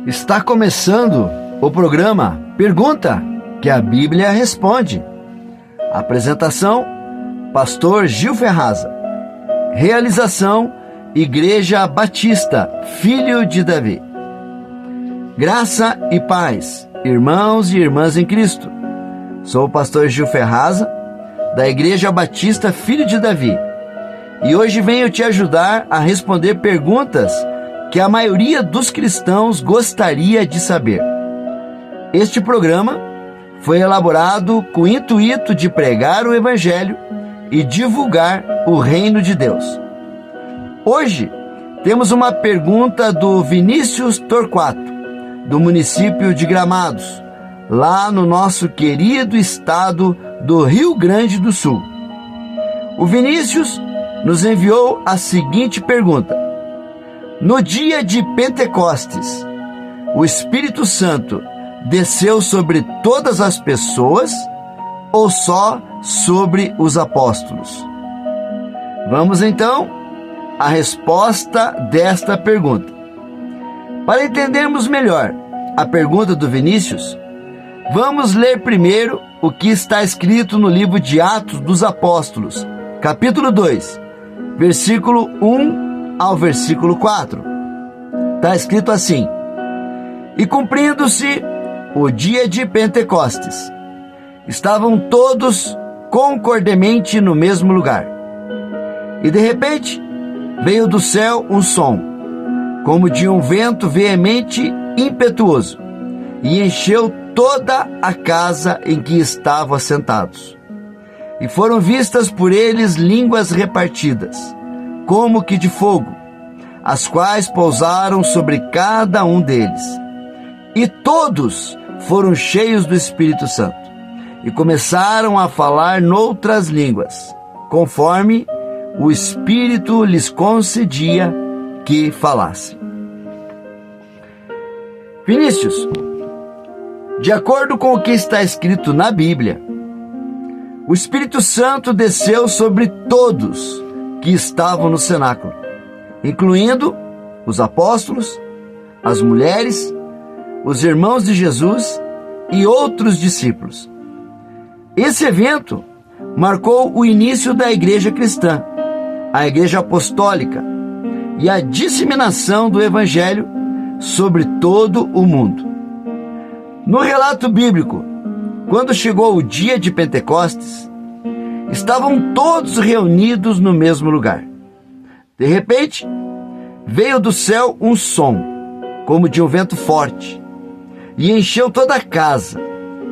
Está começando o programa Pergunta que a Bíblia Responde. Apresentação: Pastor Gil Ferraza. Realização: Igreja Batista, Filho de Davi. Graça e paz, irmãos e irmãs em Cristo. Sou o pastor Gil Ferraza, da Igreja Batista, Filho de Davi. E hoje venho te ajudar a responder perguntas que a maioria dos cristãos gostaria de saber. Este programa foi elaborado com o intuito de pregar o Evangelho e divulgar o Reino de Deus. Hoje temos uma pergunta do Vinícius Torquato, do município de Gramados, lá no nosso querido estado do Rio Grande do Sul. O Vinícius nos enviou a seguinte pergunta: no dia de Pentecostes, o Espírito Santo desceu sobre todas as pessoas ou só sobre os apóstolos? Vamos então à resposta desta pergunta. Para entendermos melhor a pergunta do Vinícius, vamos ler primeiro o que está escrito no livro de Atos dos Apóstolos, capítulo 2, versículo 1 ao versículo 4. Está escrito assim: e cumprindo-se o dia de Pentecostes, estavam todos concordemente no mesmo lugar. E de repente veio do céu um som, como de um vento veemente e impetuoso, e encheu toda a casa em que estavam assentados. E foram vistas por eles línguas repartidas, como que de fogo, as quais pousaram sobre cada um deles. E todos foram cheios do Espírito Santo, e começaram a falar noutras línguas, conforme o Espírito lhes concedia que falassem. Vinícius, de acordo com o que está escrito na Bíblia, o Espírito Santo desceu sobre todos que estavam no cenáculo, incluindo os apóstolos, as mulheres, os irmãos de Jesus e outros discípulos. Esse evento marcou o início da igreja cristã, a igreja apostólica, e a disseminação do Evangelho sobre todo o mundo. No relato bíblico, quando chegou o dia de Pentecostes, estavam todos reunidos no mesmo lugar. De repente, veio do céu um som, como de um vento forte, e encheu toda a casa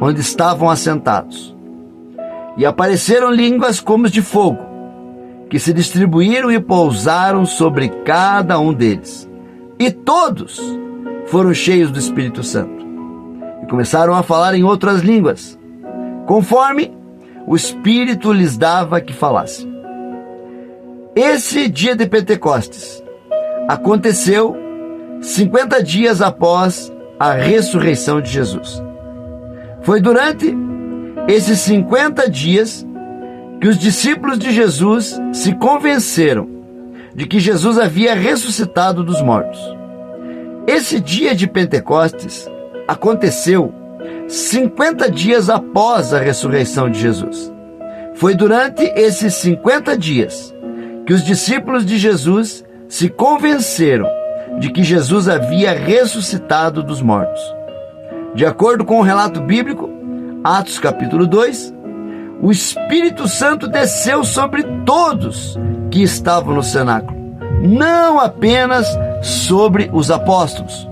onde estavam assentados. E apareceram línguas como de fogo, que se distribuíram e pousaram sobre cada um deles. E todos foram cheios do Espírito Santo, e começaram a falar em outras línguas, conforme o Espírito lhes dava que falassem. Esse dia de Pentecostes aconteceu 50 dias após a ressurreição de Jesus. Foi durante esses 50 dias que os discípulos de Jesus se convenceram de que Jesus havia ressuscitado dos mortos. Esse dia de Pentecostes aconteceu 50 dias após a ressurreição de Jesus. Foi durante esses 50 dias que os discípulos de Jesus se convenceram de que Jesus havia ressuscitado dos mortos. De acordo com o relato bíblico, Atos capítulo 2, o Espírito Santo desceu sobre todos que estavam no cenáculo, não apenas sobre os apóstolos.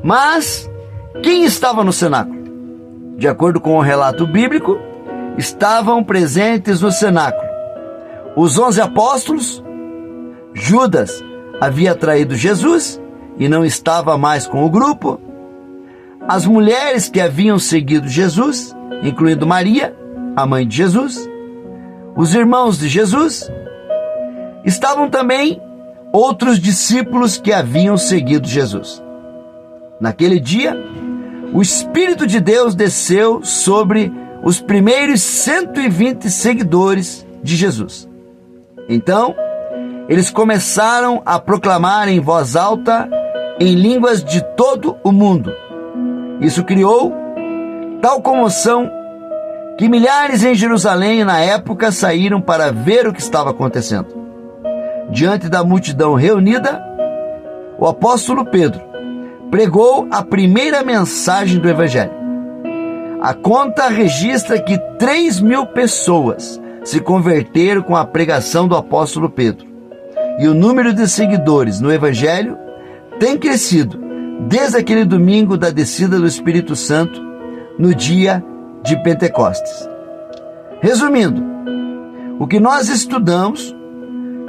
Mas quem estava no cenáculo? De acordo com o relato bíblico, estavam presentes no cenáculo os 11 apóstolos. Judas havia traído Jesus e não estava mais com o grupo. As mulheres que haviam seguido Jesus, incluindo Maria, a mãe de Jesus, os irmãos de Jesus. Estavam também outros discípulos que haviam seguido Jesus. Naquele dia, o Espírito de Deus desceu sobre os primeiros 120 seguidores de Jesus. Então, eles começaram a proclamar em voz alta em línguas de todo o mundo. Isso criou tal comoção que milhares em Jerusalém na época saíram para ver o que estava acontecendo. Diante da multidão reunida, o apóstolo Pedro pregou a primeira mensagem do Evangelho. A conta registra que 3.000 pessoas se converteram com a pregação do apóstolo Pedro. E o número de seguidores no Evangelho tem crescido desde aquele domingo da descida do Espírito Santo, no dia de Pentecostes. Resumindo, o que nós estudamos,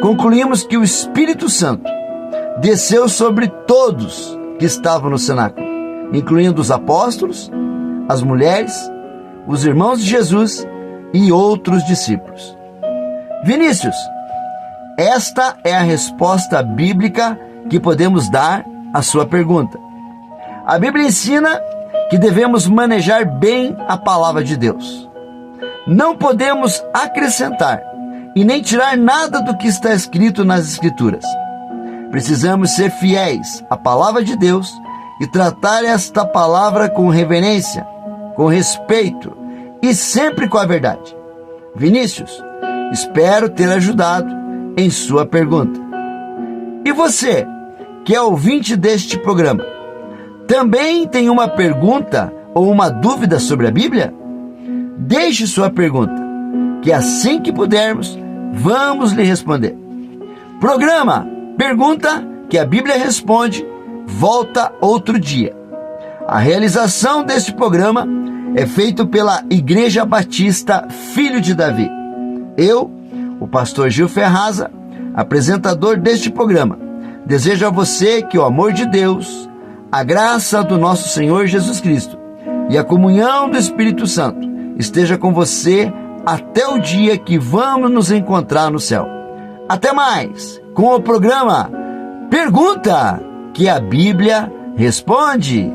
concluímos que o Espírito Santo desceu sobre todos que estavam no cenáculo, incluindo os apóstolos, as mulheres, os irmãos de Jesus e outros discípulos. Vinícius, esta é a resposta bíblica que podemos dar à sua pergunta. A Bíblia ensina que devemos manejar bem a palavra de Deus. Não podemos acrescentar e nem tirar nada do que está escrito nas Escrituras. Precisamos ser fiéis à palavra de Deus e tratar esta palavra com reverência, com respeito e sempre com a verdade. Vinícius, espero ter ajudado em sua pergunta. E você, que é ouvinte deste programa, também tem uma pergunta ou uma dúvida sobre a Bíblia? Deixe sua pergunta, que assim que pudermos, vamos lhe responder. Programa Pergunta que a Bíblia Responde volta outro dia. A realização deste programa é feito pela Igreja Batista Filho de Davi. Eu, o pastor Gil Ferraza, apresentador deste programa, desejo a você que o amor de Deus, a graça do nosso Senhor Jesus Cristo e a comunhão do Espírito Santo esteja com você até o dia que vamos nos encontrar no céu. Até mais com o programa Pergunta que a Bíblia Responde.